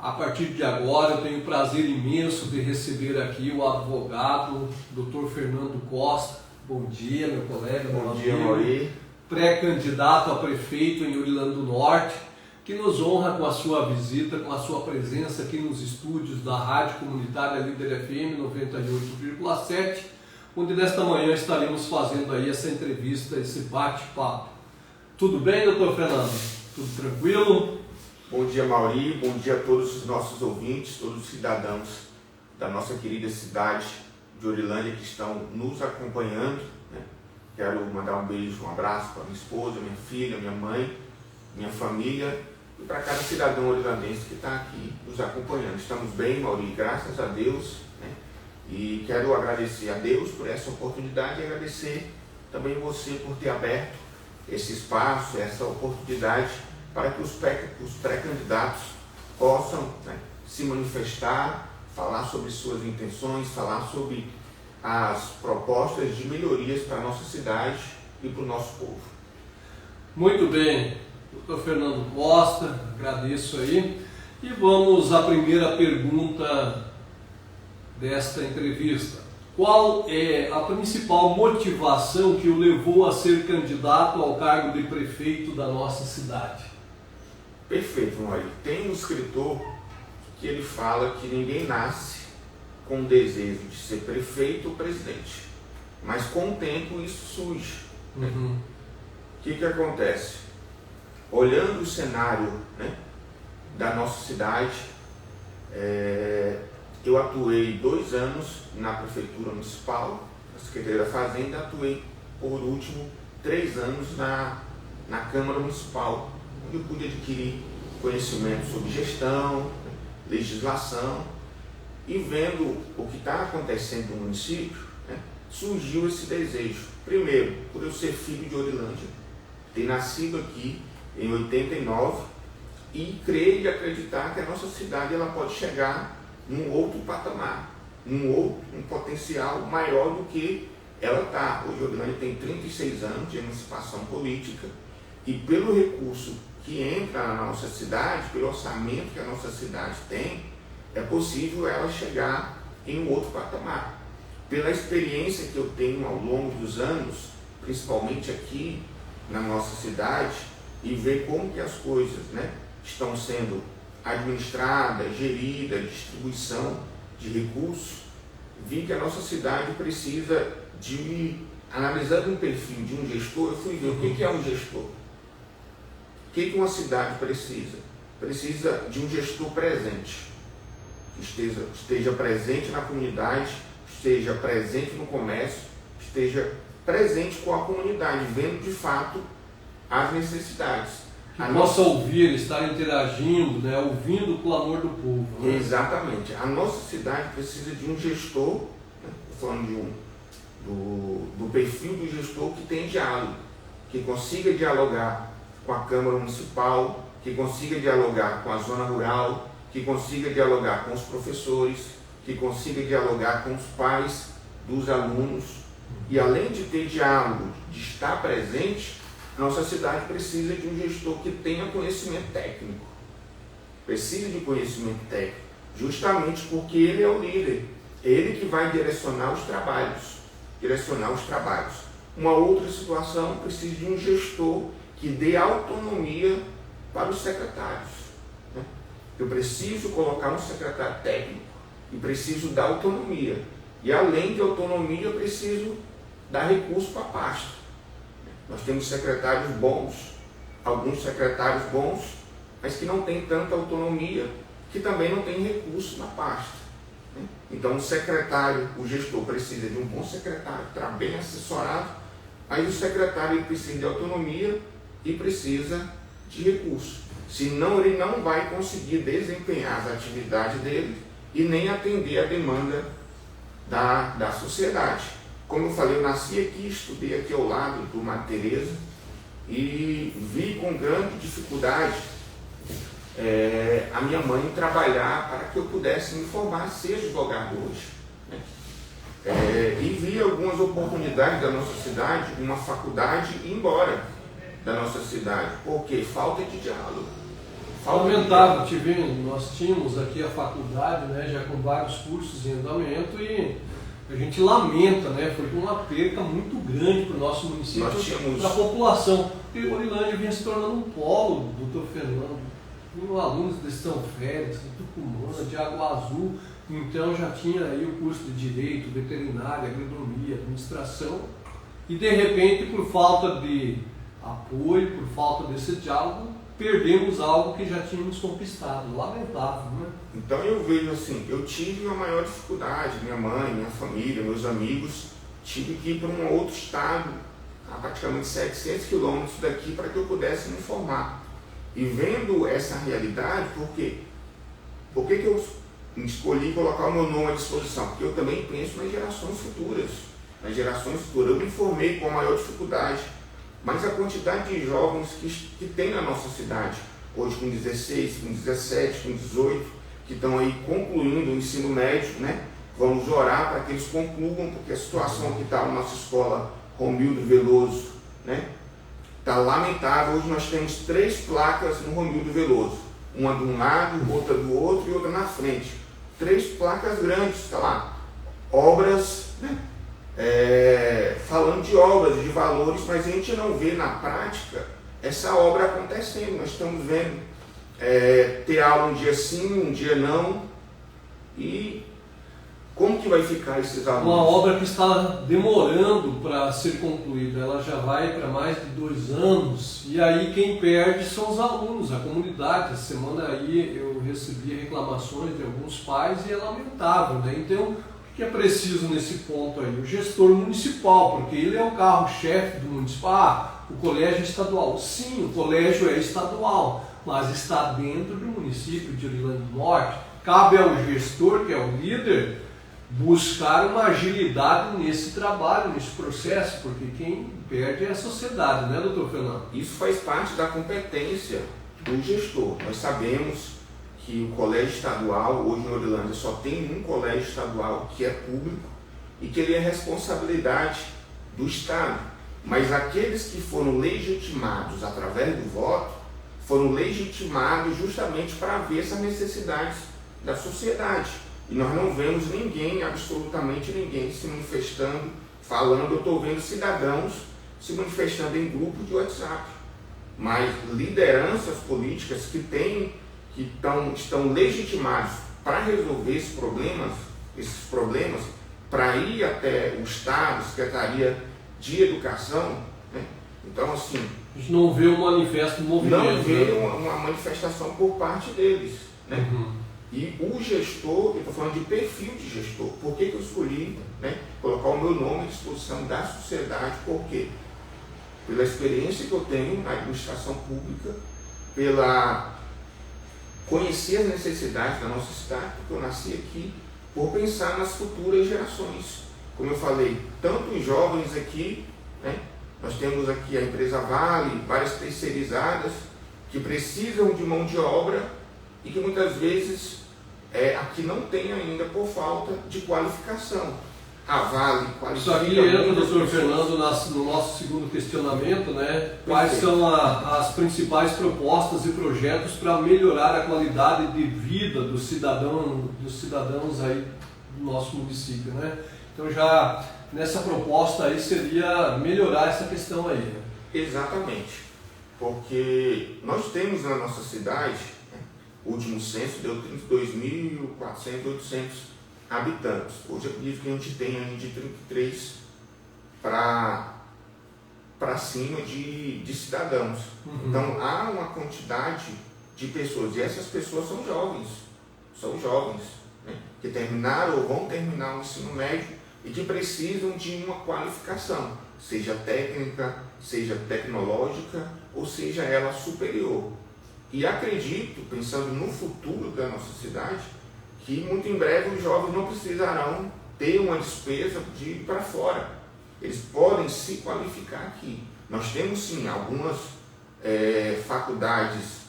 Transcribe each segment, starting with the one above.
A partir de agora eu tenho o prazer imenso de receber aqui o advogado Dr. Fernando Costa. Bom dia, meu colega, Bom dia, Mauri. Pré-candidato a prefeito em Orilândia do Norte, que nos honra com a sua visita, com a sua presença aqui nos estúdios da Rádio Comunitária Líder FM 98,7, onde nesta manhã estaremos fazendo aí essa entrevista, esse bate-papo. Tudo bem, doutor Fernando? Tudo tranquilo? Bom dia, Mauri. Bom dia a todos os nossos ouvintes, todos os cidadãos da nossa querida cidade de Orilândia que estão nos acompanhando. Quero mandar um beijo, um abraço para minha esposa, minha filha, minha mãe, minha família e para cada cidadão orilandense que está aqui nos acompanhando. Estamos bem, Mauri, graças a Deus. E quero agradecer a Deus por essa oportunidade e agradecer também você por ter aberto esse espaço, essa oportunidade para que os pré-candidatos possam se manifestar, falar sobre suas intenções, falar sobre as propostas de melhorias para a nossa cidade e para o nosso povo. Muito bem, doutor Fernando Costa, agradeço aí. E vamos à primeira pergunta desta entrevista. Qual é a principal motivação que o levou a ser candidato ao cargo de prefeito da nossa cidade? Perfeito, Mauri. Tem um escritor que ele fala que ninguém nasce com o desejo de ser prefeito ou presidente, mas com o tempo isso surge. O que acontece? Olhando o cenário da nossa cidade, eu atuei 2 anos na Prefeitura Municipal, na Secretaria da Fazenda, atuei por último 3 anos na Câmara Municipal, onde eu pude adquirir conhecimento sobre gestão, legislação, e vendo o que está acontecendo no município, surgiu esse desejo. Primeiro, por eu ser filho de Orilândia, ter nascido aqui em 89 e crer e acreditar que a nossa cidade ela pode chegar num outro patamar, um potencial maior do que ela está. Hoje Orilândia tem 36 anos de emancipação política e pelo recurso que entra na nossa cidade, pelo orçamento que a nossa cidade tem, é possível ela chegar em um outro patamar. Pela experiência que eu tenho ao longo dos anos, principalmente aqui na nossa cidade, e ver como que as coisas estão sendo administradas, geridas, distribuição de recursos, vi que a nossa cidade precisa de, analisando um perfil de um gestor, eu fui ver o que é um gestor. O que uma cidade precisa? Precisa de um gestor presente, que esteja presente na comunidade, esteja presente no comércio, esteja presente com a comunidade, vendo de fato as necessidades. Que possa ouvir, estar interagindo, ouvindo o clamor do povo. Exatamente. A nossa cidade precisa de um gestor, estou falando do perfil do gestor que tem diálogo, que consiga dialogar com a Câmara Municipal, que consiga dialogar com a zona rural, que consiga dialogar com os professores, que consiga dialogar com os pais dos alunos. E além de ter diálogo, de estar presente, nossa cidade precisa de um gestor que tenha conhecimento técnico. Precisa de conhecimento técnico, justamente porque ele é o líder, ele que vai direcionar os trabalhos. Uma outra situação, precisa de um gestor que dê autonomia para os secretários. Eu preciso colocar um secretário técnico e preciso dar autonomia. E além de autonomia, eu preciso dar recurso para a pasta. Nós temos secretários bons, alguns secretários bons, mas que não têm tanta autonomia, que também não têm recurso na pasta. Então o gestor precisa de um bom secretário, que está bem assessorado, mas o secretário ele precisa de autonomia e precisa de recurso. Senão ele não vai conseguir desempenhar as atividades dele e nem atender a demanda da sociedade. Como eu falei, eu nasci aqui, estudei aqui ao lado do Madre Teresa e vi com grande dificuldade a minha mãe trabalhar para que eu pudesse me formar, ser advogado hoje. E vi algumas oportunidades da nossa cidade, uma faculdade ir embora da nossa cidade, porque falta de diálogo, Lamentável, nós tínhamos aqui a faculdade, né, já com vários cursos em andamento e a gente lamenta, né, foi uma perca muito grande para o nosso município, para a população. E Orilândia vinha se tornando um polo, doutor Fernando, com alunos de São Félix, de Tucumã, de Água Azul, então já tinha aí o curso de Direito, Veterinária, Agronomia, Administração, e de repente, por falta de apoio, por falta desse diálogo, perdemos algo que já tínhamos conquistado. Lamentável, né? Então eu vejo assim, eu tive uma maior dificuldade, minha mãe, minha família, meus amigos, tive que ir para um outro estado, a praticamente 700 quilômetros daqui, para que eu pudesse me formar. E vendo essa realidade, por que eu escolhi colocar o meu nome à disposição? Porque eu também penso nas gerações futuras. Eu me formei com a maior dificuldade, mas a quantidade de jovens que tem na nossa cidade, hoje com 16, com 17, com 18, que estão aí concluindo o ensino médio, né? Vamos orar para que eles concluam, porque a situação que está na nossa escola Romildo Veloso, né? Está lamentável. Hoje nós temos 3 placas no Romildo Veloso, uma de um lado, outra do outro e outra na frente. 3 placas grandes, está lá, obras, né? Falando de obras, de valores, mas a gente não vê na prática essa obra acontecendo. Nós estamos vendo ter aula um dia sim, um dia não, e como que vai ficar esses alunos? Uma obra que está demorando para ser concluída, ela já vai para mais de 2 anos, e aí quem perde são os alunos, a comunidade. Essa semana aí eu recebi reclamações de alguns pais e é lamentável, né? Então, o que é preciso nesse ponto aí? O gestor municipal, porque ele é o carro-chefe do municipal. O colégio é estadual. Sim, o colégio é estadual, mas está dentro do município de Orilândia do Norte. Cabe ao gestor, que é o líder, buscar uma agilidade nesse trabalho, nesse processo, porque quem perde é a sociedade, né, doutor Fernando? Isso faz parte da competência do gestor. Nós sabemos que o colégio estadual, hoje em Orilândia, só tem um colégio estadual que é público e que ele é responsabilidade do Estado. Mas aqueles que foram legitimados através do voto, foram legitimados justamente para ver essas necessidades da sociedade. E nós não vemos ninguém, absolutamente ninguém, se manifestando, falando. Eu estou vendo cidadãos se manifestando em grupo de WhatsApp, mas lideranças políticas que estão legitimados para resolver esses problemas, para ir até o Estado, Secretaria de Educação, né? Então, assim, a gente não vê um manifesto, um movimento. Não vê uma manifestação por parte deles, né? E o gestor, eu estou falando de perfil de gestor. Por que eu escolhi, né, colocar o meu nome à disposição da sociedade? Por quê? Pela experiência que eu tenho na administração pública, pela conhecer as necessidades da nossa cidade, porque eu nasci aqui, por pensar nas futuras gerações. Como eu falei, tanto os jovens aqui, né, nós temos aqui a empresa Vale, várias terceirizadas, que precisam de mão de obra e que muitas vezes aqui não tem ainda por falta de qualificação. A Vale qualifica. Isso aqui entra, doutor Fernando, no nosso segundo questionamento, né? Quais são as principais propostas e projetos para melhorar a qualidade de vida dos cidadãos aí do nosso município, né? Então já nessa proposta aí seria melhorar essa questão aí, né? Exatamente, porque nós temos na nossa cidade, o último censo deu 32.400, 800 habitantes. Hoje eu acredito que a gente tem aí de 33 para cima de cidadãos. Então há uma quantidade de pessoas, e essas pessoas são jovens, né, que terminaram ou vão terminar o ensino médio e que precisam de uma qualificação, seja técnica, seja tecnológica, ou seja ela superior. E acredito, pensando no futuro da nossa cidade, que muito em breve os jovens não precisarão ter uma despesa de ir para fora. Eles podem se qualificar aqui. Nós temos sim algumas faculdades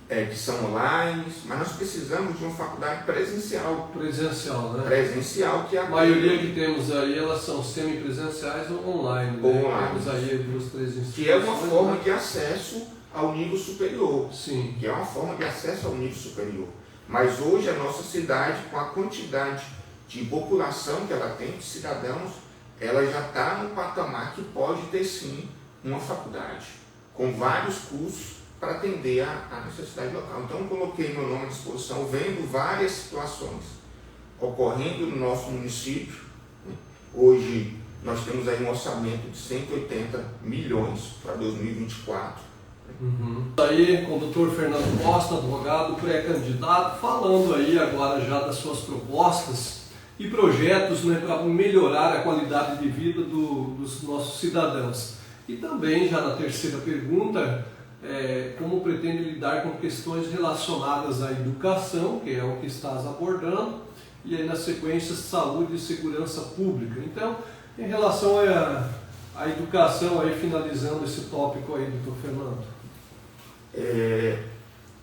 que são online, mas nós precisamos de uma faculdade presencial. Presencial, né? Presencial, que é a maioria que temos aí, elas são semi-presenciais ou online, né? Online. Temos aí 2, 3 instituições. Que é uma forma de acesso ao nível superior, Sim. que é uma forma de acesso ao nível superior. Mas hoje a nossa cidade, com a quantidade de população que ela tem, de cidadãos, ela já está no patamar que pode ter sim uma faculdade, com vários cursos para atender a necessidade local. Então eu coloquei meu nome à disposição, vendo várias situações ocorrendo no nosso município. Hoje nós temos aí um orçamento de 180 milhões para 2024. Aí com o doutor Fernando Costa, advogado pré-candidato, falando aí agora já das suas propostas e projetos, né, para melhorar a qualidade de vida dos nossos cidadãos. E também, já na terceira pergunta, como pretende lidar com questões relacionadas à educação, que é o que estás abordando, e aí na sequência saúde e segurança pública. Então, em relação à educação, aí finalizando esse tópico aí, doutor Fernando.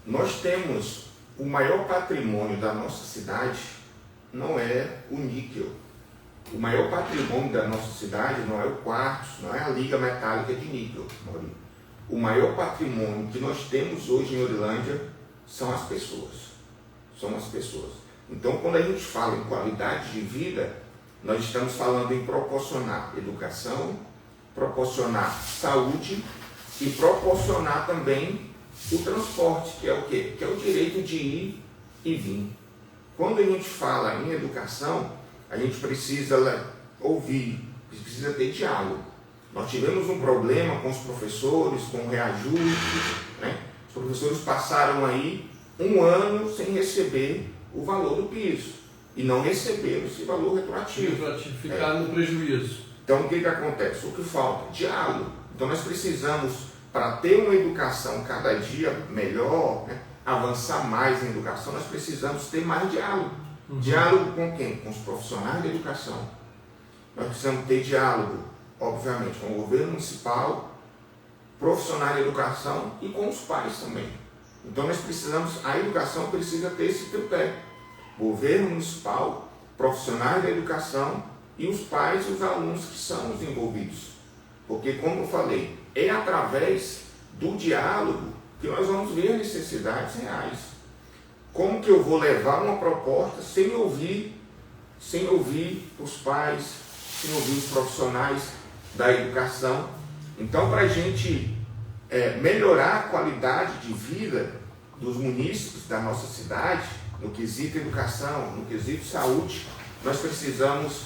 Nós temos o maior patrimônio da nossa cidade, não é o níquel. O maior patrimônio da nossa cidade não é o quartzo, não é a liga metálica de níquel, Maurício. O maior patrimônio que nós temos hoje em Orilândia são as pessoas. São as pessoas. Então, quando a gente fala em qualidade de vida, nós estamos falando em proporcionar educação, proporcionar saúde e proporcionar também o transporte, que é o quê? Que é o direito de ir e vir. Quando a gente fala em educação, a gente precisa ouvir, precisa ter diálogo. Nós tivemos um problema com os professores, com o reajuste, né? Os professores passaram aí 1 ano sem receber o valor do piso e não receberam esse valor retroativo. Ficar no prejuízo. Então o que acontece? O que falta? Diálogo. Então nós precisamos, para ter uma educação cada dia melhor, né, avançar mais em educação, nós precisamos ter mais diálogo. Diálogo com quem? Com os profissionais da educação. Nós precisamos ter diálogo, obviamente, com o governo municipal, profissionais da educação e com os pais também. Então nós precisamos, a educação precisa ter esse tripé. Governo municipal, profissionais da educação e os pais e os alunos que são os envolvidos. Porque, como eu falei, é através do diálogo que nós vamos ver necessidades reais. Como que eu vou levar uma proposta sem ouvir os pais, sem ouvir os profissionais da educação? Então, para a gente melhorar a qualidade de vida dos munícipes da nossa cidade, no quesito educação, no quesito saúde, nós precisamos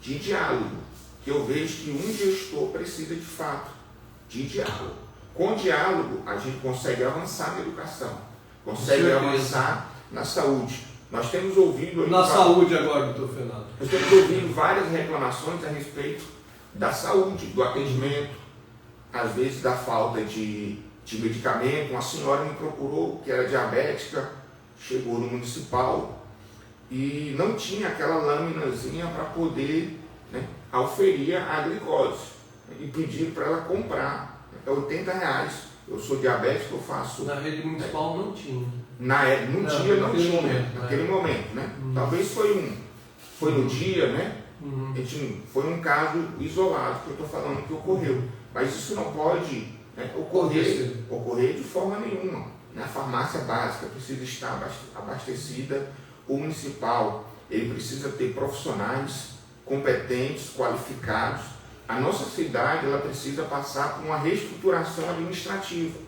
de diálogo, que eu vejo que um gestor precisa de fato de diálogo. Com diálogo, a gente consegue avançar na educação, consegue avançar na saúde. Nós temos ouvido... Na saúde agora, doutor Fernando. Nós temos ouvido várias reclamações a respeito da saúde, do atendimento, às vezes da falta de medicamento. Uma senhora me procurou que era diabética, chegou no municipal e não tinha aquela lâminazinha para poder, né, auferir a glicose. E pediram para ela comprar, R$80. Eu sou diabético, eu faço... Na rede municipal não tinha. Não tinha, naquele momento, né? Talvez foi no dia, né? Foi um caso isolado que eu estou falando que ocorreu. Mas isso não pode, né, ocorrer de forma nenhuma. Na farmácia básica precisa estar abastecida. O municipal, ele precisa ter profissionais competentes, qualificados. A nossa cidade, ela precisa passar por uma reestruturação administrativa,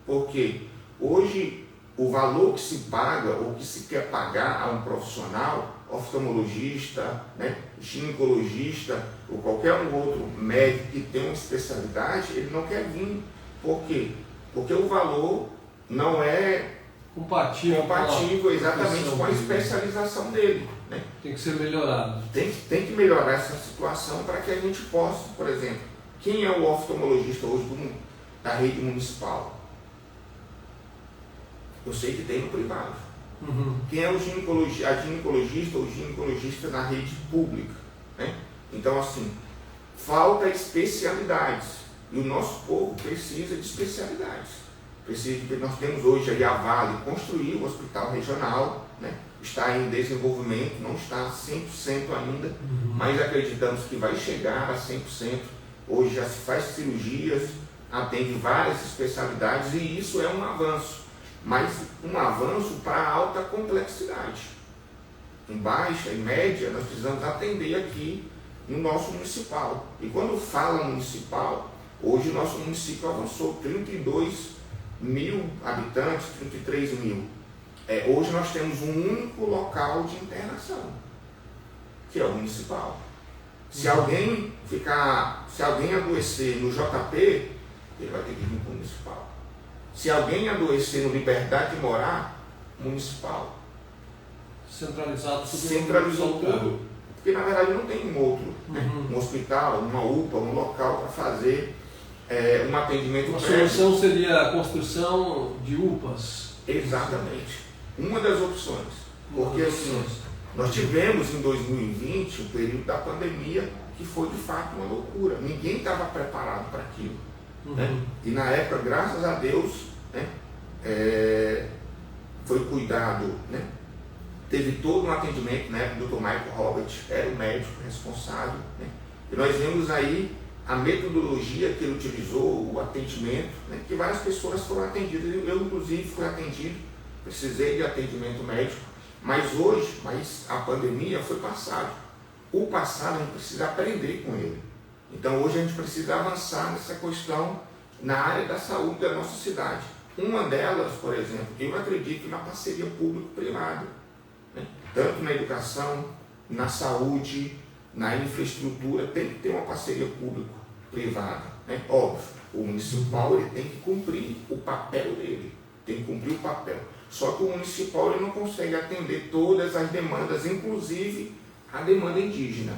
porque hoje o valor que se paga ou que se quer pagar a um profissional, oftalmologista, né, ginecologista ou qualquer um outro médico que tem uma especialidade, ele não quer vir. Por quê? Porque o valor não é compatível exatamente com a especialização dele, né? Tem que ser melhorado. Tem que melhorar essa situação para que a gente possa, por exemplo, quem é o oftalmologista hoje da rede municipal? Eu sei que tem no privado. Quem é a ginecologista ou ginecologista na rede pública, né? Então, assim, falta especialidades e o nosso povo precisa de especialidades. Nós temos hoje aí a Vale construir o hospital regional, né? Está em desenvolvimento, não está 100% ainda, mas acreditamos que vai chegar a 100%. Hoje já se faz cirurgias atende várias especialidades e isso é um avanço, mas um avanço para alta complexidade. Em baixa e média, nós precisamos atender aqui no nosso municipal. E quando fala municipal, hoje o nosso município avançou 32 mil habitantes, 33 mil. Hoje nós temos um único local de internação, que é o municipal. Se alguém adoecer no JP, ele vai ter que vir para o municipal. Se alguém adoecer no Liberdade de Morar, municipal. Centralizado tudo. Centralizou tudo. Porque na verdade não tem um outro, né? Um hospital, uma UPA, um local para fazer um atendimento prévio. A solução seria a construção de UPAs. Exatamente. Uma das opções. Porque assim, nós tivemos em 2020 o período da pandemia que foi de fato uma loucura. Ninguém estava preparado para aquilo. Né? E na época, graças a Deus, né, foi cuidado, né? Teve todo um atendimento, né? O Dr. Michael Robert era o médico responsável, né? E nós vemos aí a metodologia que ele utilizou, o atendimento, né? Que várias pessoas foram atendidas. Eu inclusive fui atendido, precisei de atendimento médico, mas a pandemia foi passado. O passado a gente precisa aprender com ele. Então hoje a gente precisa avançar nessa questão na área da saúde da nossa cidade. Uma delas, por exemplo, eu acredito na parceria público-privada, né? Tanto na educação, na saúde, na infraestrutura, tem que ter uma parceria público-privada, né? Óbvio, o municipal ele tem que cumprir o papel dele, tem que cumprir o papel. Só que o municipal ele não consegue atender todas as demandas, inclusive a demanda indígena.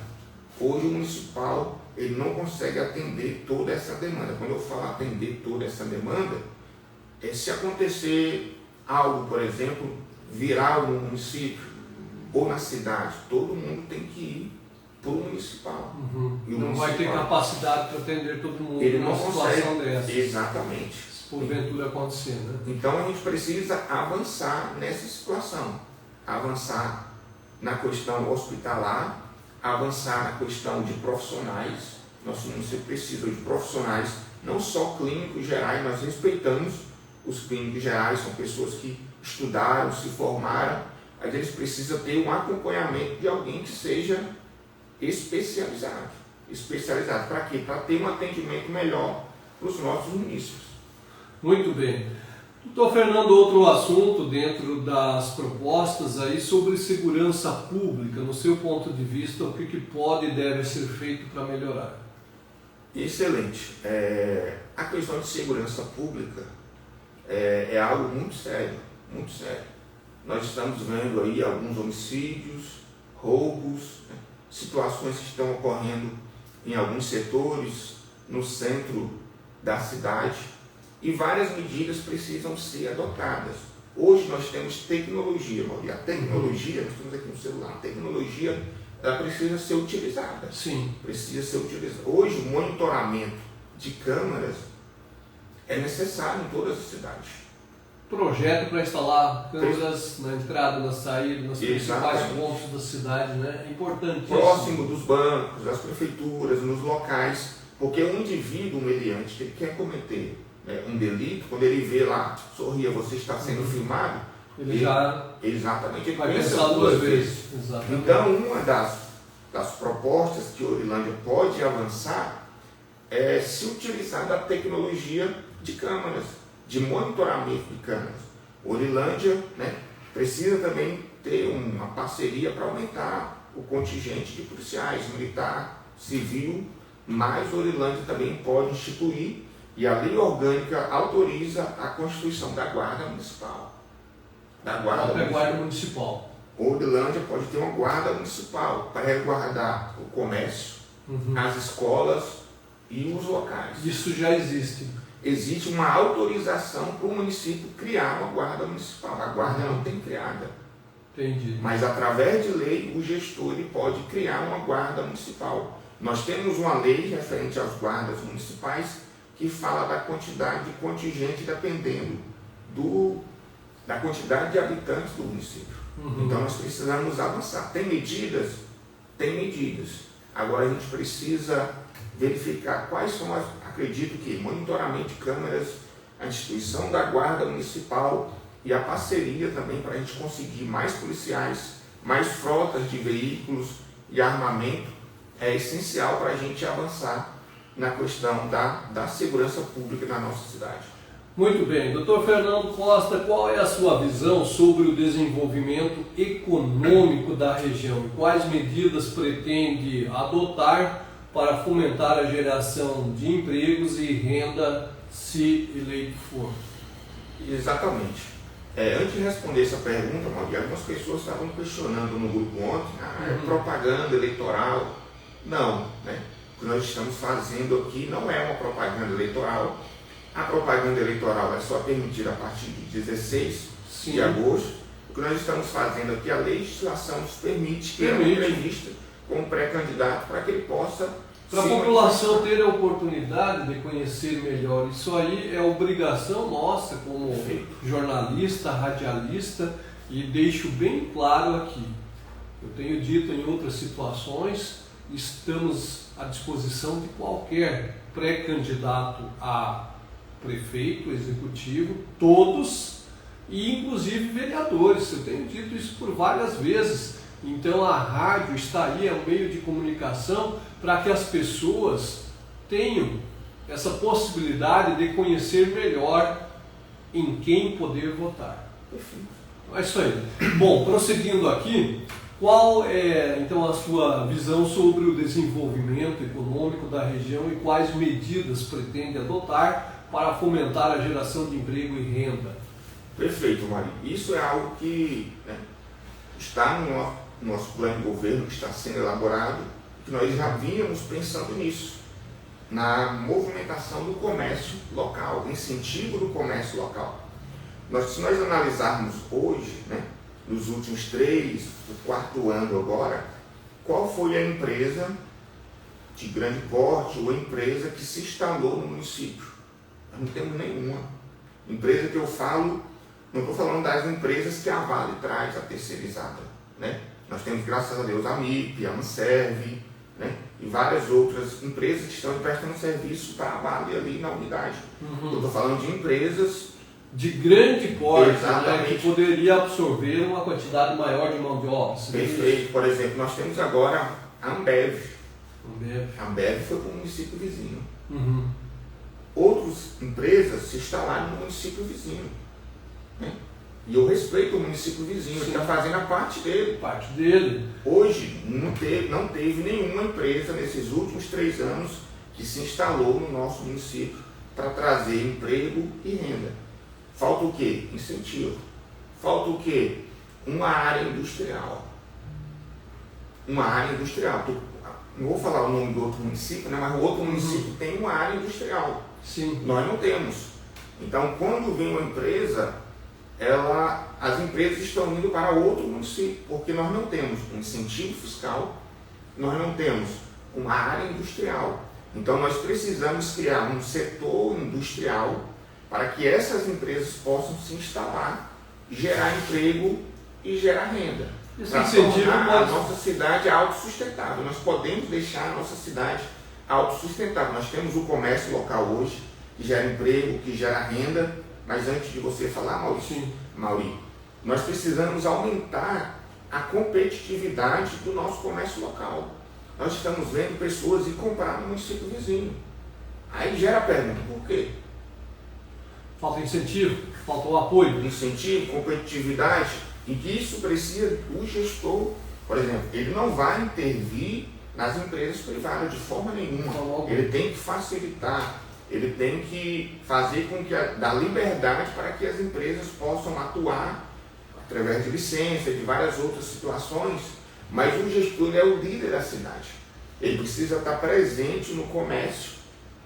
Hoje o municipal ele não consegue atender toda essa demanda. Quando eu falo atender toda essa demanda, se acontecer algo, por exemplo, viral no município ou na cidade, todo mundo tem que ir para o municipal. E o não municipal, vai ter capacidade para atender todo mundo ele numa não situação consegue, dessa. exatamente. Se porventura acontecer, né? Então a gente precisa avançar nessa situação, avançar na questão hospitalar, avançar na questão de profissionais. Nosso município precisa de profissionais, não só clínicos gerais, nós respeitamos os clínicos gerais, são pessoas que estudaram, se formaram, mas eles precisam ter um acompanhamento de alguém que seja especializado. Especializado para quê? Para ter um atendimento melhor para os nossos munícipes. Muito bem. Doutor Fernando, outro assunto dentro das propostas aí sobre segurança pública, no seu ponto de vista, o que pode e deve ser feito para melhorar? Excelente. A questão de segurança pública é algo muito sério, muito sério. Nós estamos vendo aí alguns homicídios, roubos, né? Situações que estão ocorrendo em alguns setores, no centro da cidade, e várias medidas precisam ser adotadas. Hoje nós temos tecnologia, e a tecnologia, nós temos aqui no celular, a tecnologia ela precisa ser utilizada. Sim. Precisa ser utilizada. Hoje o monitoramento de câmeras é necessário em todas as cidades. Projeto para instalar câmeras na entrada, na saída, nos principais pontos da cidade, né? É importantíssimo. Próximo dos bancos, das prefeituras, nos locais, porque um indivíduo, um meliante, que ele quer cometer um delito, quando ele vê lá, sorria, você está sendo filmado, ele já exatamente, ele vai pensa pensar duas vezes. Exatamente. Então, uma das propostas que a Orilândia pode avançar é se utilizar da tecnologia de câmeras, de monitoramento de câmeras. Orilândia, né, precisa também ter uma parceria para aumentar o contingente de policiais, militar, civil, mas Orilândia também pode instituir, e a lei orgânica autoriza a constituição da Guarda Municipal. Da Guarda Municipal. Orilândia pode ter uma guarda municipal para resguardar o comércio, as escolas e os locais. Isso já existe. Existe uma autorização para o município criar uma guarda municipal. A guarda não tem criada. Entendi. Mas através de lei, o gestor ele pode criar uma guarda municipal. Nós temos uma lei referente às guardas municipais que fala da quantidade de contingente dependendo da quantidade de habitantes do município. Então nós precisamos avançar. Tem medidas? Tem medidas. Agora a gente precisa verificar quais são acredito que monitoramento de câmeras, a instituição da Guarda Municipal e a parceria também para a gente conseguir mais policiais, mais frotas de veículos e armamento é essencial para a gente avançar na questão da segurança pública na nossa cidade. Muito bem. Dr. Fernando Costa, qual é a sua visão sobre o desenvolvimento econômico da região? Quais medidas pretende adotar para fomentar a geração de empregos e renda, se eleito for? Exatamente. Antes de responder essa pergunta, Mauri, algumas pessoas estavam questionando no grupo ontem, propaganda eleitoral. Não, né? O que nós estamos fazendo aqui não é uma propaganda eleitoral. A propaganda eleitoral é só permitida a partir de 16 de agosto. O que nós estamos fazendo aqui, a legislação nos permite que uma entrevista com um pré-candidato para que ele possa... Para a população ter a oportunidade de conhecer melhor. Isso aí é obrigação nossa como jornalista, radialista, e deixo bem claro aqui. Eu tenho dito em outras situações, estamos à disposição de qualquer pré-candidato a prefeito, executivo, todos, e inclusive vereadores. Eu tenho dito isso por várias vezes. Então a rádio está aí, é um meio de comunicação para que as pessoas tenham essa possibilidade de conhecer melhor em quem poder votar. É isso aí. Bom, prosseguindo aqui, qual é então a sua visão sobre o desenvolvimento econômico da região e quais medidas pretende adotar para fomentar a geração de emprego e renda? Perfeito, Mari. Isso é algo que está no nosso plano de governo, que está sendo elaborado, que nós já vínhamos pensando nisso, na movimentação do comércio local, incentivo do comércio local. Se nós analisarmos hoje, nos últimos 3, o 4º ano agora, qual foi a empresa de grande porte ou a empresa que se instalou no município? Nós não temos nenhuma. Empresa que eu falo, não estou falando das empresas que a Vale traz, a terceirizada, Nós temos, graças a Deus, a MIP, a Manserve, e várias outras empresas que estão prestando serviço para a Vale ali na unidade. Eu estou falando de empresas de grande porte, que poderia absorver uma quantidade maior de mão de obra. Perfeito. Por exemplo, nós temos agora a Ambev. A Ambev foi para o município vizinho. Outras empresas se instalaram no município vizinho. E eu respeito o município vizinho, ele está fazendo a parte dele. Hoje, não teve nenhuma empresa nesses últimos 3 anos que se instalou no nosso município para trazer emprego e renda. Falta o quê? Incentivo. Falta o quê? Uma área industrial. Uma área industrial. Não vou falar o nome do outro município, mas o outro município tem uma área industrial. Sim. Nós não temos. Então, quando vem uma empresa, as empresas estão indo para outro município, porque nós não temos um incentivo fiscal, nós não temos uma área industrial. Então nós precisamos criar um setor industrial para que essas empresas possam se instalar, gerar emprego e gerar renda. Para tornar a nossa cidade autossustentável. Nós podemos deixar a nossa cidade autossustentável. Nós temos o comércio local hoje, que gera emprego, que gera renda. Mas antes de você falar, Mauri, nós precisamos aumentar a competitividade do nosso comércio local. Nós estamos vendo pessoas ir comprar no município vizinho. Aí gera a pergunta, por quê? Falta incentivo, falta o apoio. Incentivo, competitividade, e que isso precisa o gestor, por exemplo, ele não vai intervir nas empresas privadas de forma nenhuma. Ele tem que facilitar. Ele tem que fazer com que dar liberdade para que as empresas possam atuar através de licença, de várias outras situações, mas o gestor é o líder da cidade. Ele precisa estar presente no comércio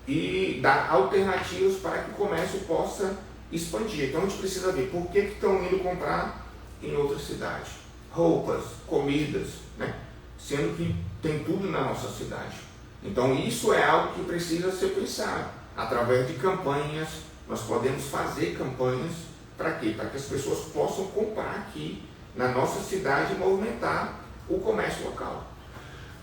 e dar alternativas para que o comércio possa expandir. Então a gente precisa ver por que estão indo comprar em outras cidades. Roupas, comidas, sendo que tem tudo na nossa cidade. Então isso é algo que precisa ser pensado. Através de campanhas, nós podemos fazer campanhas para quê? Para que as pessoas possam comprar aqui na nossa cidade e movimentar o comércio local.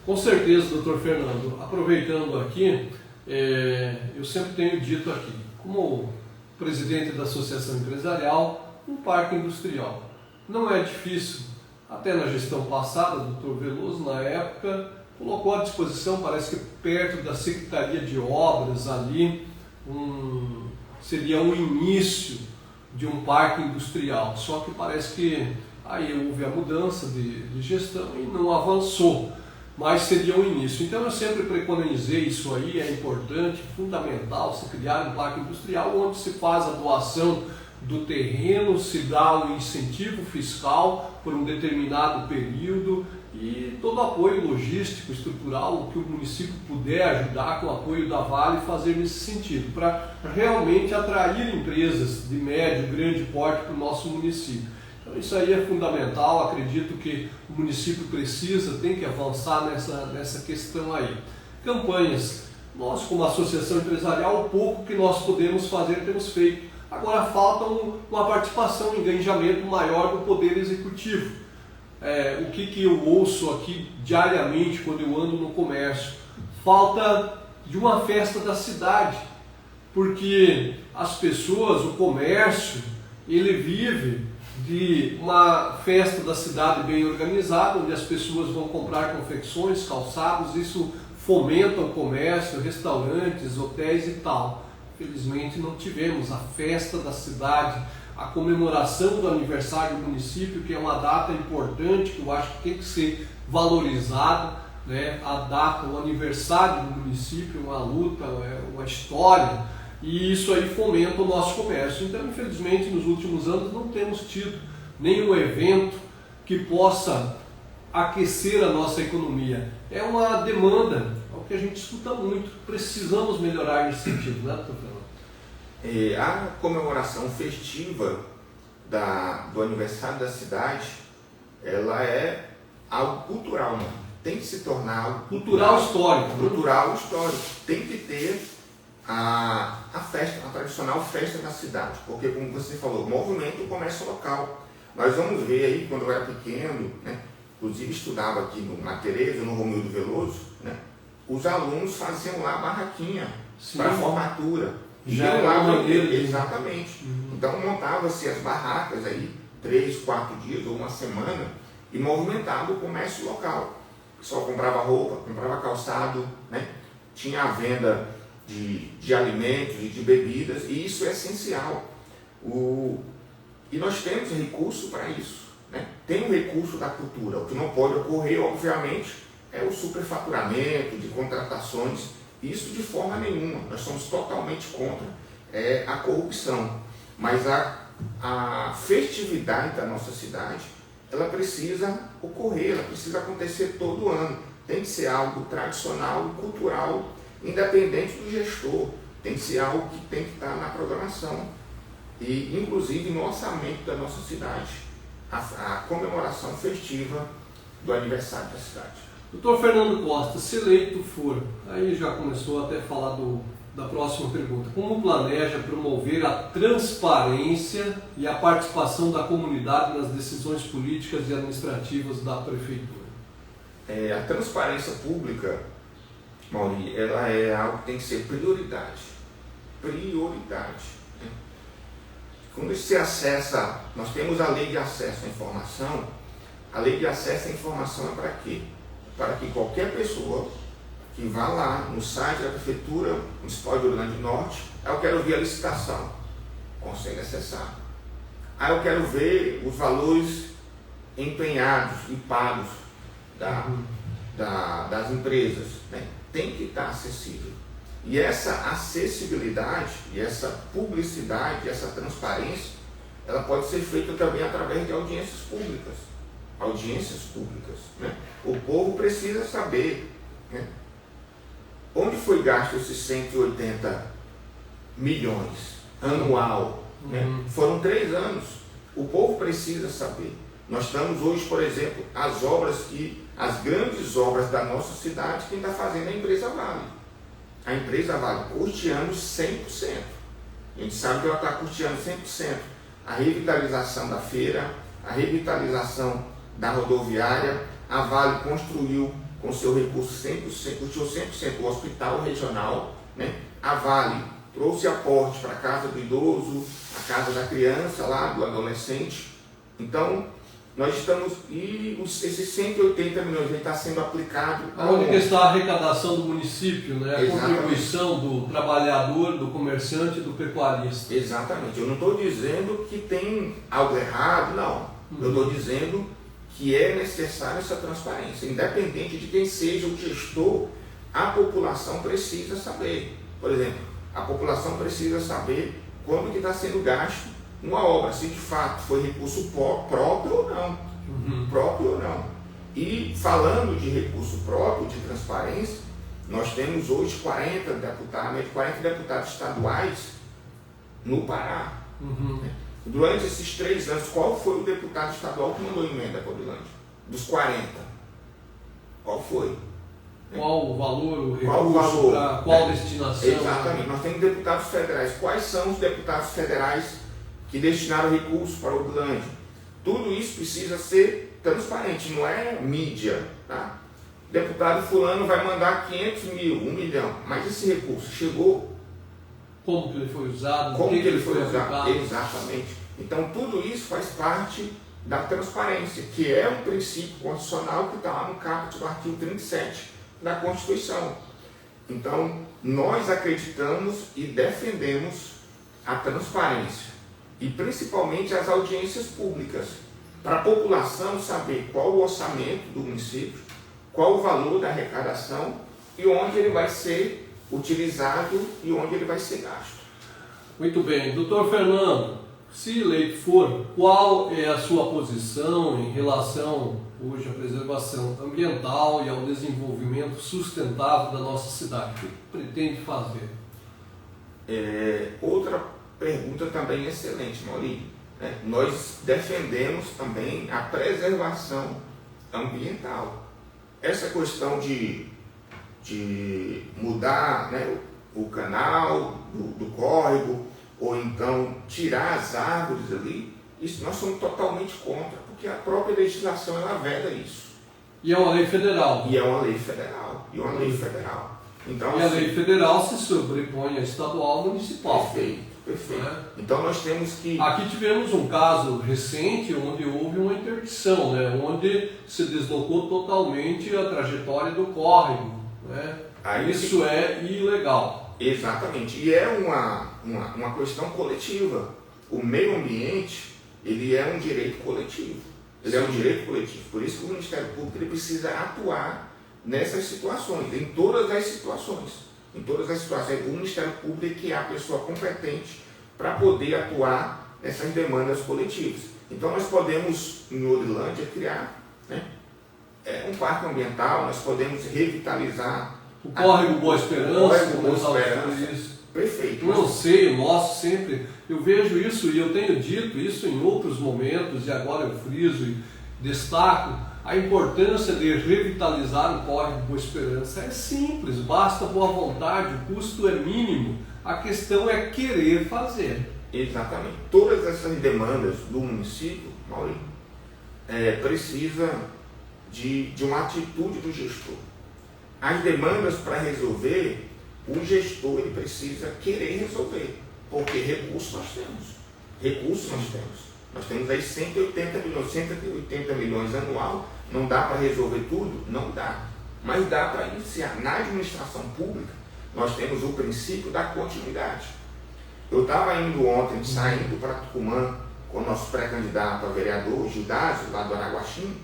Com certeza, doutor Fernando. Aproveitando aqui, eu sempre tenho dito aqui, como presidente da Associação Empresarial, um parque industrial. Não é difícil, até na gestão passada, o Dr. Veloso, na época, colocou à disposição, parece que perto da Secretaria de Obras ali, seria um início de um parque industrial. Só que parece que aí houve a mudança de gestão e não avançou, mas seria um início. Então eu sempre preconizei isso aí, é importante, fundamental se criar um parque industrial onde se faz a doação do terreno, se dá um incentivo fiscal por um determinado período e todo apoio logístico, estrutural, o que o município puder ajudar com o apoio da Vale fazer nesse sentido, para realmente atrair empresas de médio, grande porte para o nosso município. Então isso aí é fundamental, acredito que o município precisa, tem que avançar nessa questão aí. Campanhas, nós como associação empresarial, o pouco que nós podemos fazer temos feito. Agora falta uma participação, um engajamento maior do Poder Executivo. O que eu ouço aqui diariamente quando eu ando no comércio? Falta de uma festa da cidade, porque as pessoas, o comércio, ele vive de uma festa da cidade bem organizada, onde as pessoas vão comprar confecções, calçados, isso fomenta o comércio, restaurantes, hotéis e tal. Felizmente não tivemos a festa da cidade, a comemoração do aniversário do município, que é uma data importante, que eu acho que tem que ser valorizada, né? A data, o aniversário do município, uma luta, uma história, e isso aí fomenta o nosso comércio. Então, infelizmente, nos últimos anos não temos tido nenhum evento que possa aquecer a nossa economia. É uma demanda, é o que a gente escuta muito, precisamos melhorar nesse sentido, né, doutor Fernando? A comemoração festiva do aniversário da cidade, ela é algo cultural, né? Tem que se tornar algo cultural histórico. Cultural histórico. Tem que ter a festa, a tradicional festa da cidade, porque como você falou, movimenta o comércio local. Nós vamos ver aí, quando eu era pequeno, né? Inclusive estudava aqui na Tereza, no Romildo Veloso, né? Os alunos faziam lá barraquinha para formatura. Já era uma maneira. Exatamente. Então montava-se as barracas aí, 3, 4 dias ou uma semana, e movimentava o comércio local. O pessoal comprava roupa, comprava calçado, né? Tinha a venda de alimentos e de bebidas, e isso é essencial. E nós temos recurso para isso, né? Tem o recurso da cultura. O que não pode ocorrer, obviamente, é o superfaturamento de contratações. Isso de forma nenhuma. Nós somos totalmente contra a corrupção. Mas a festividade da nossa cidade, ela precisa ocorrer, ela precisa acontecer todo ano. Tem que ser algo tradicional e cultural, independente do gestor. Tem que ser algo que tem que estar na programação. E, inclusive, no orçamento da nossa cidade, a comemoração festiva do aniversário da cidade. Doutor Fernando Costa, se eleito for, aí já começou até a falar da próxima pergunta, como planeja promover a transparência e a participação da comunidade nas decisões políticas e administrativas da Prefeitura? A transparência pública, Mauri, ela é algo que tem que ser prioridade. Prioridade. Né? Quando se acessa, nós temos a lei de acesso à informação. A lei de acesso à informação é para quê? Para que qualquer pessoa que vá lá no site da Prefeitura Municipal de Ouro Grande do Norte, eu quero ver a licitação, consegue acessar. Eu quero ver os valores empenhados e pagos das empresas, né? Tem que estar acessível. E essa acessibilidade, e essa publicidade, essa transparência, ela pode ser feita também através de audiências públicas. Né? O povo precisa saber, né? Onde foi gasto esses 180 milhões anual. Né? Foram 3 anos. O povo precisa saber. Nós estamos hoje, por exemplo, as grandes obras da nossa cidade, quem está fazendo é a empresa Vale. A empresa Vale custeando 100%. A gente sabe que ela está custeando 100%. A revitalização da feira, a revitalização da rodoviária. A Vale construiu com seu recurso 100%, custeou 100% o hospital regional, né? A Vale trouxe aporte para a casa do idoso, a casa da criança, lá do adolescente. Então, nós estamos, e esses 180 milhões está sendo aplicado. Onde que está a arrecadação do município, né? A Exatamente. contribuição do trabalhador, do comerciante e do pecuarista. Exatamente. Eu não estou dizendo que tem algo errado, não. Eu estou dizendo que é necessária essa transparência. Independente de quem seja o gestor, a população precisa saber. Por exemplo, a população precisa saber quando que está sendo gasto uma obra, se de fato foi recurso próprio ou não. Próprio ou não. E falando de recurso próprio, de transparência, nós temos hoje 40 deputados estaduais no Pará. Durante esses 3 anos, qual foi o deputado estadual que mandou emenda para Urilândia? Dos 40. Qual foi? Qual o valor, o recurso, Qual o valor? para qual destinação? Exatamente. Nós temos deputados federais. Quais são os deputados federais que destinaram recursos para Urilândia? Tudo isso precisa ser transparente, não é mídia. Tá? Deputado fulano vai mandar 500 mil, 1 milhão, mas esse recurso chegou? Como que ele foi usado? Como que ele foi usado? aplicado? Exatamente. Então tudo isso faz parte da transparência, que é um princípio constitucional que está lá no caput do artigo 37 da Constituição. Então, nós acreditamos e defendemos a transparência e principalmente as audiências públicas, para a população saber qual o orçamento do município, qual o valor da arrecadação e onde ele vai ser utilizado e onde ele vai ser gasto. Muito bem. Doutor Fernando, se eleito for, qual é a sua posição em relação hoje à preservação ambiental e ao desenvolvimento sustentável da nossa cidade? O que pretende fazer? Outra pergunta também excelente, Maurício. Nós defendemos também a preservação ambiental. Essa questão de mudar, né, o canal do córrego, ou então tirar as árvores ali, isso nós somos totalmente contra, porque a própria legislação ela veda isso. E é uma lei federal. E é uma lei federal. Então, e a lei federal se sobrepõe à estadual e municipal. Perfeito. Né? Então nós temos que... Aqui tivemos um caso recente onde houve uma interdição, né? Onde se deslocou totalmente a trajetória do córrego. Né? Isso é ilegal. Exatamente. E é uma questão coletiva. O meio ambiente, ele é um direito coletivo. Ele é um direito coletivo. Por isso que o Ministério Público ele precisa atuar nessas situações, em todas as situações. Em todas as situações, o Ministério Público é a pessoa competente para poder atuar nessas demandas coletivas. Então nós podemos, em Urilândia, criar, né, um parque ambiental, nós podemos revitalizar o córrego Boa Esperança. Perfeito. Eu não sei, eu mostro sempre, eu vejo isso e eu tenho dito isso em outros momentos, e agora eu friso e destaco a importância de revitalizar o córrego Boa Esperança. É simples, basta boa vontade, o custo é mínimo, a questão é querer fazer. Exatamente. Todas essas demandas do município, Maurício, precisa de uma atitude do gestor. As demandas para resolver, o gestor ele precisa querer resolver, porque recursos nós temos. Nós temos aí 180 milhões anual, não dá para resolver tudo? Não dá. Mas dá para iniciar. Na administração pública, nós temos o princípio da continuidade. Eu estava indo ontem, saindo para Tucumã, com o nosso pré-candidato a vereador, Gildásio, lá do Araguaxim.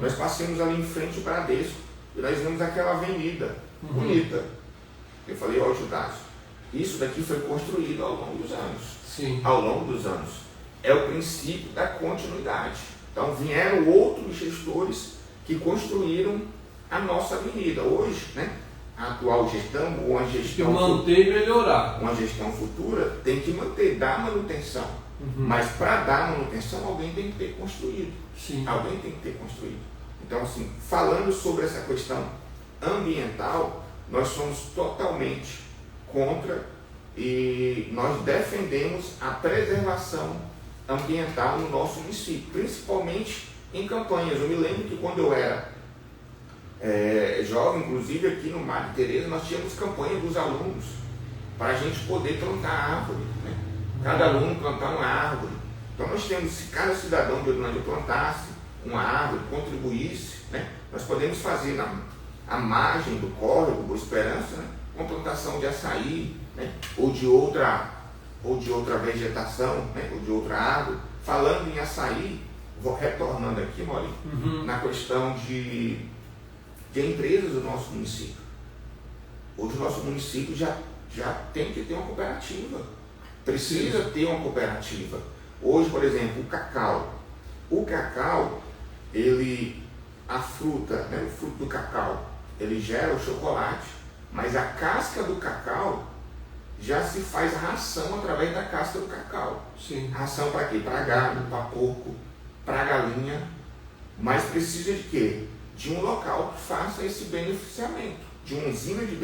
Nós passamos ali em frente ao Bradesco, e nós vimos aquela avenida bonita. Eu falei, ó, Gildásio, isso daqui foi construído ao longo dos anos. Sim. Ao longo dos anos. É o princípio da continuidade. Então vieram outros gestores que construíram a nossa avenida. Hoje, né, a atual gestão, ou a gestão... Tem que manter e melhorar. Uma gestão futura tem que manter, dar manutenção. Mas para dar manutenção, alguém tem que ter construído. Sim. Alguém tem que ter construído. Então, assim, falando sobre essa questão ambiental, nós somos totalmente contra e nós defendemos a preservação ambiental no nosso município, principalmente em campanhas. Eu me lembro que quando eu era jovem, inclusive aqui no Madre Teresa, nós tínhamos campanha dos alunos para a gente poder plantar árvore, né? Cada aluno plantar uma árvore. Então nós temos, se cada cidadão de Hortolândia plantasse uma árvore, contribuísse, né? Nós podemos fazer à margem do córrego Boa Esperança, né? Uma plantação de açaí, né? ou de outra vegetação, né? Ou de outra árvore. Falando em açaí, vou retornando aqui, Maurício, na questão de empresas do nosso município. Hoje o nosso município já tem que ter uma cooperativa, precisa ter uma cooperativa. Hoje, por exemplo, o cacau, a fruta, né, o fruto do cacau, ele gera o chocolate, mas a casca do cacau já se faz ração através da casca do cacau. Sim. Ração para quê? Para gado, para porco, para galinha, mas precisa de quê? De um local que faça esse beneficiamento, de uma usina de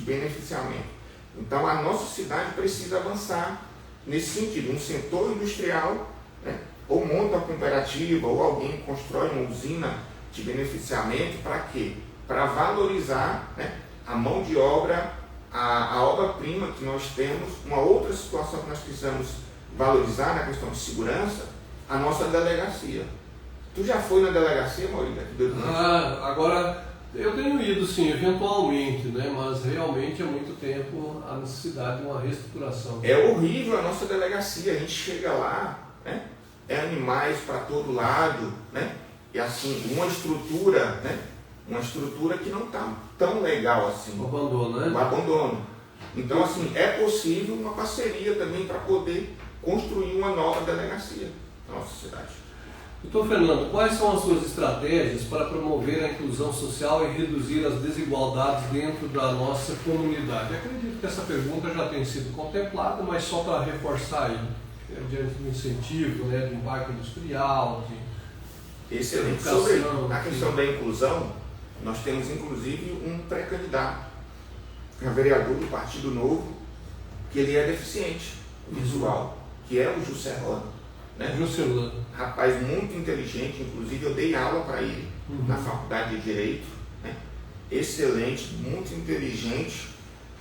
beneficiamento. Então a nossa cidade precisa avançar nesse sentido, um setor industrial, né? Ou monta uma cooperativa, ou alguém constrói uma usina de beneficiamento, para quê? Para valorizar, né, a mão de obra, a obra-prima que nós temos. Uma outra situação que nós precisamos valorizar na questão de segurança, a nossa delegacia. Tu já foi na delegacia, Maurício? Agora eu tenho ido sim, eventualmente, né? Mas realmente há muito tempo a necessidade de uma reestruturação. É horrível a nossa delegacia, a gente chega lá, né? É animais para todo lado, né? E assim, uma estrutura, né? Uma estrutura que não está tão legal assim. O abandono, né? O abandono. Então, assim, é possível uma parceria também para poder construir uma nova delegacia na nossa cidade. Doutor Fernando, quais são as suas estratégias para promover a inclusão social e reduzir as desigualdades dentro da nossa comunidade? Eu acredito que essa pergunta já tem sido contemplada, mas só para reforçar aí, diante do incentivo, né, do impacto industrial, de excelente. Sobre a questão da inclusão, nós temos inclusive um pré-candidato a vereador do Partido Novo, que ele é deficiente visual, que é o Juscelano. Né? Juscelano. Rapaz muito inteligente, inclusive eu dei aula para ele na faculdade de Direito, né? Excelente, muito inteligente.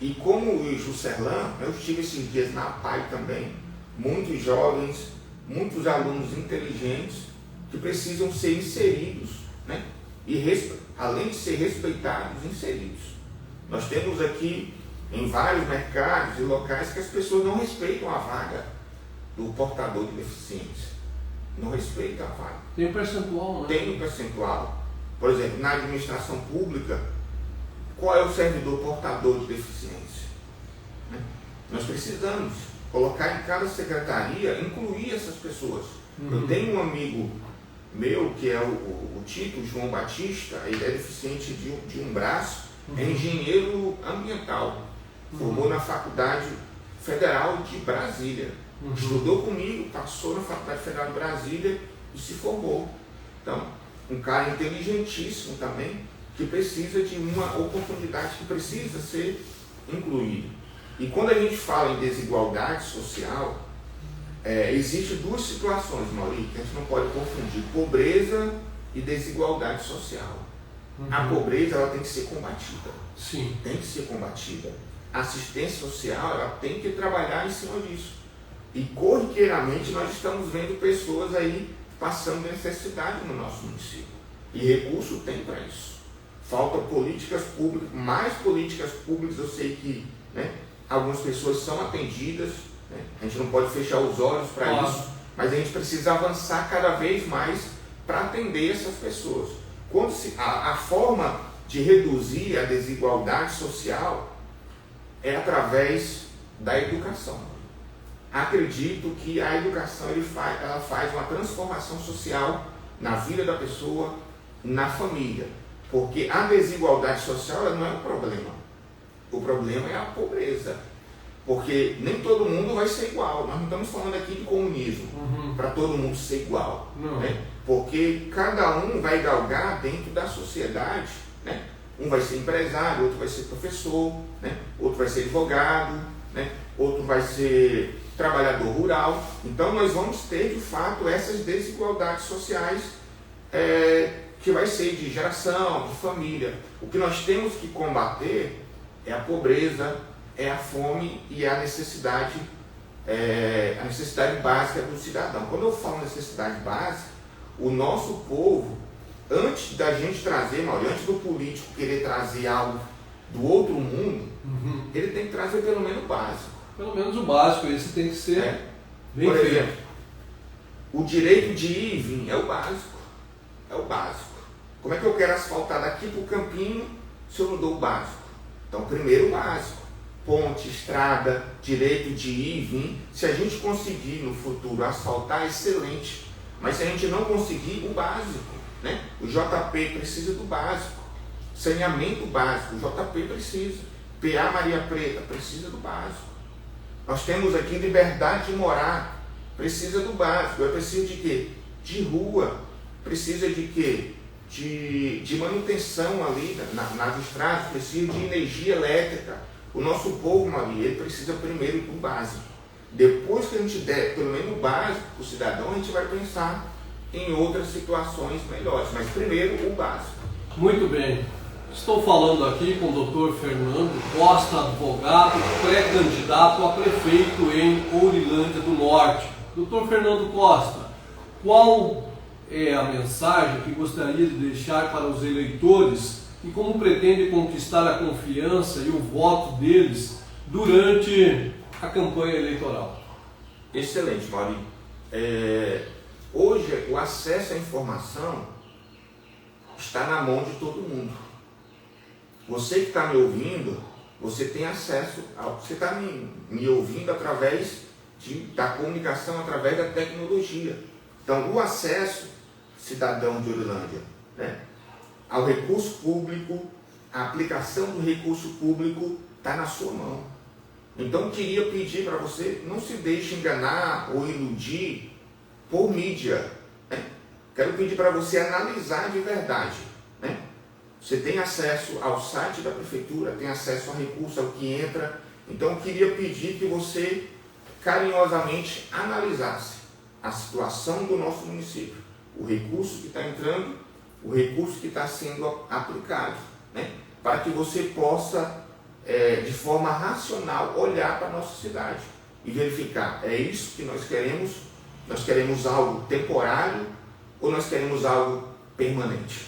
E como o Juscelano, eu estive esses dias na PAI também, muitos jovens, muitos alunos inteligentes que precisam ser inseridos, né? E além de ser respeitados, inseridos. Nós temos aqui em vários mercados e locais que as pessoas não respeitam a vaga do portador de deficiência. Não respeita a vaga. Tem um percentual, né? Tem um percentual. Por exemplo, na administração pública, qual é o servidor portador de deficiência? Né? Nós precisamos colocar em cada secretaria, incluir essas pessoas. Eu tenho um amigo meu, que é o Tito João Batista, ele é deficiente de um braço, é engenheiro ambiental, formou na Faculdade Federal de Brasília. Estudou comigo, passou na Faculdade Federal de Brasília e se formou. Então, um cara inteligentíssimo também, que precisa de uma oportunidade, que precisa ser incluído. E quando a gente fala em desigualdade social, existem duas situações, Maurício, que a gente não pode confundir: pobreza e desigualdade social. A pobreza, ela tem que ser combatida. Sim. Tem que ser combatida. A assistência social, ela tem que trabalhar em cima disso. E corriqueiramente nós estamos vendo pessoas aí passando necessidade no nosso município. E recurso tem para isso. Falta políticas públicas, mais políticas públicas. Eu sei que, né, algumas pessoas são atendidas, né? A gente não pode fechar os olhos para isso, mas a gente precisa avançar cada vez mais para atender essas pessoas. Quando a forma de reduzir a desigualdade social é através da educação. Acredito que a educação ela faz uma transformação social na vida da pessoa, na família. Porque a desigualdade social, ela não é o problema. O problema é a pobreza. Porque nem todo mundo vai ser igual. Nós não estamos falando aqui de comunismo, para todo mundo ser igual. Né? Porque cada um vai galgar dentro da sociedade. Né? Um vai ser empresário, outro vai ser professor, né? Outro vai ser advogado, né? Outro vai ser trabalhador rural. Então nós vamos ter de fato essas desigualdades sociais que vai ser de geração, de família. O que nós temos que combater é a pobreza, é a fome e a necessidade básica do cidadão. Quando eu falo necessidade básica, o nosso povo, antes da gente trazer, Maurício, antes do político querer trazer algo do outro mundo, ele tem que trazer pelo menos o básico. Pelo menos o básico, esse tem que ser bem Por feito. exemplo, o direito de ir e vir é o básico. É o básico. Como é que eu quero asfaltar daqui para o campinho se eu não dou o básico? Então, primeiro o básico. Ponte, estrada, direito de ir e vir. Se a gente conseguir no futuro asfaltar, excelente. Mas se a gente não conseguir, o básico, né? O JP precisa do básico. Saneamento básico, o JP precisa. PA Maria Preta precisa do básico. Nós temos aqui liberdade de morar, precisa do básico. Eu preciso de quê? De rua. Precisa de quê? De manutenção ali nas estradas, precisa de energia elétrica. O nosso povo, Maria, ele precisa primeiro do básico. Depois que a gente der pelo menos o básico para o cidadão, a gente vai pensar em outras situações melhores. Mas primeiro o básico. Muito bem. Estou falando aqui com o Dr. Fernando Costa, advogado, pré-candidato a prefeito em Ourilândia do Norte. Dr. Fernando Costa, qual é a mensagem que gostaria de deixar para os eleitores e como pretende conquistar a confiança e o voto deles durante a campanha eleitoral? Excelente, Maurício. Hoje, o acesso à informação está na mão de todo mundo. Você que está me ouvindo, você tem acesso, você está me ouvindo através da comunicação, através da tecnologia. Então, o acesso, cidadão de Ourilândia, né, ao recurso público, a aplicação do recurso público está na sua mão. Então, eu queria pedir para você, não se deixe enganar ou iludir por mídia. Né? Quero pedir para você analisar de verdade. Né? Você tem acesso ao site da prefeitura, tem acesso ao recurso, ao que entra. Então, eu queria pedir que você carinhosamente analisasse a situação do nosso município, o recurso que está entrando, o recurso que está sendo aplicado, né? Para que você possa, de forma racional, olhar para a nossa cidade e verificar, é isso que nós queremos algo temporário ou nós queremos algo permanente?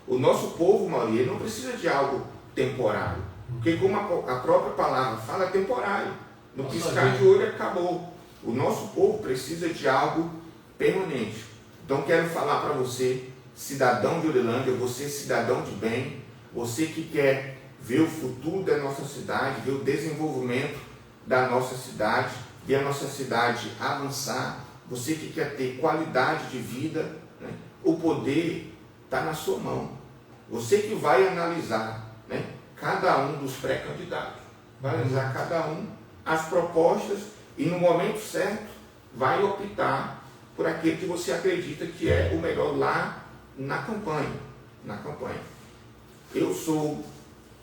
O nosso povo, Maurício, não precisa de algo temporário, porque como a própria palavra fala, é temporário, no piscar de olho acabou. O nosso povo precisa de algo permanente. Então quero falar para você, cidadão de Ourilândia, você cidadão de bem, você que quer ver o futuro da nossa cidade, ver o desenvolvimento da nossa cidade, ver a nossa cidade avançar, você que quer ter qualidade de vida, né? O poder está na sua mão. Você que vai analisar, né, cada um dos pré-candidatos, vai analisar cada um, as propostas e no momento certo vai optar por aquele que você acredita que é o melhor lá na campanha. Eu sou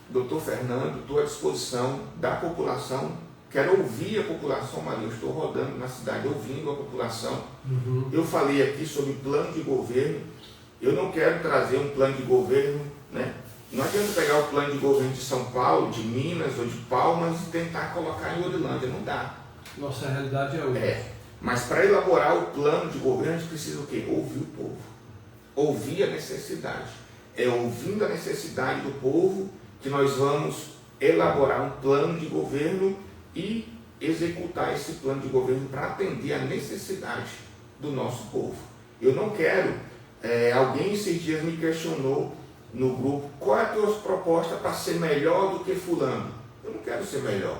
Dr. Fernando, estou à disposição da população, quero ouvir a população, Maria, eu estou rodando na cidade ouvindo a população. Eu falei aqui sobre plano de governo, eu não quero trazer um plano de governo, né? Não adianta pegar o plano de governo de São Paulo, de Minas ou de Palmas e tentar colocar em Ourilândia, não dá. Nossa realidade é outra. Mas para elaborar o plano de governo, a gente precisa o quê? Ouvir o povo. Ouvir a necessidade. É ouvindo a necessidade do povo que nós vamos elaborar um plano de governo e executar esse plano de governo para atender a necessidade do nosso povo. Eu não quero, alguém esses dias me questionou no grupo, qual é a tua proposta para ser melhor do que fulano? Eu não quero ser melhor.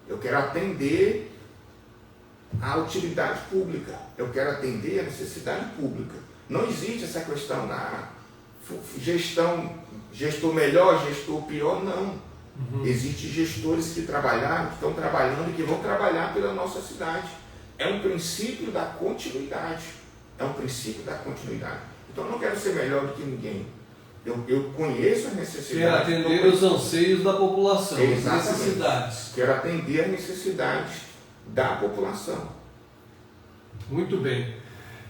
Eu quero atender a utilidade pública. Eu quero atender a necessidade pública. Não existe essa questão da gestor melhor, gestor pior, não. Existem gestores que trabalharam, que estão trabalhando e que vão trabalhar pela nossa cidade. É um princípio da continuidade. Então eu não quero ser melhor do que ninguém. Eu conheço as necessidades. Quero atender os anseios da população, as necessidades. Quero atender as necessidades da população. Muito bem.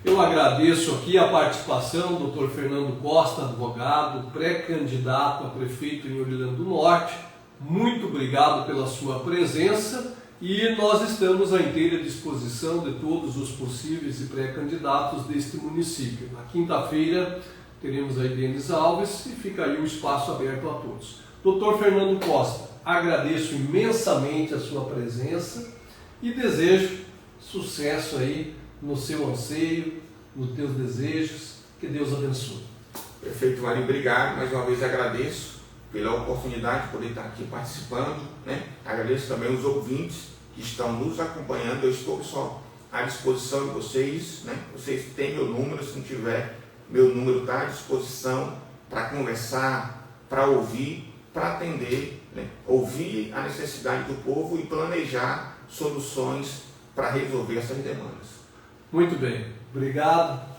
Eu agradeço aqui a participação do Dr. Fernando Costa, advogado, pré-candidato a prefeito em Ourilândia do Norte, muito obrigado pela sua presença e nós estamos à inteira disposição de todos os possíveis e pré-candidatos deste município. Na quinta-feira teremos a Denis Alves e fica aí o espaço aberto a todos. Dr. Fernando Costa, agradeço imensamente a sua presença e desejo sucesso aí no seu anseio, nos teus desejos. Que Deus abençoe. Perfeito, Marinho. Obrigado. Mais uma vez agradeço pela oportunidade de poder estar aqui participando, né? Agradeço também os ouvintes que estão nos acompanhando. Eu estou só à disposição de vocês, né? Vocês têm meu número, se não tiver, meu número está à disposição para conversar, para ouvir, para atender, né? Ouvir a necessidade do povo e planejar soluções para resolver essas demandas. Muito bem, obrigado.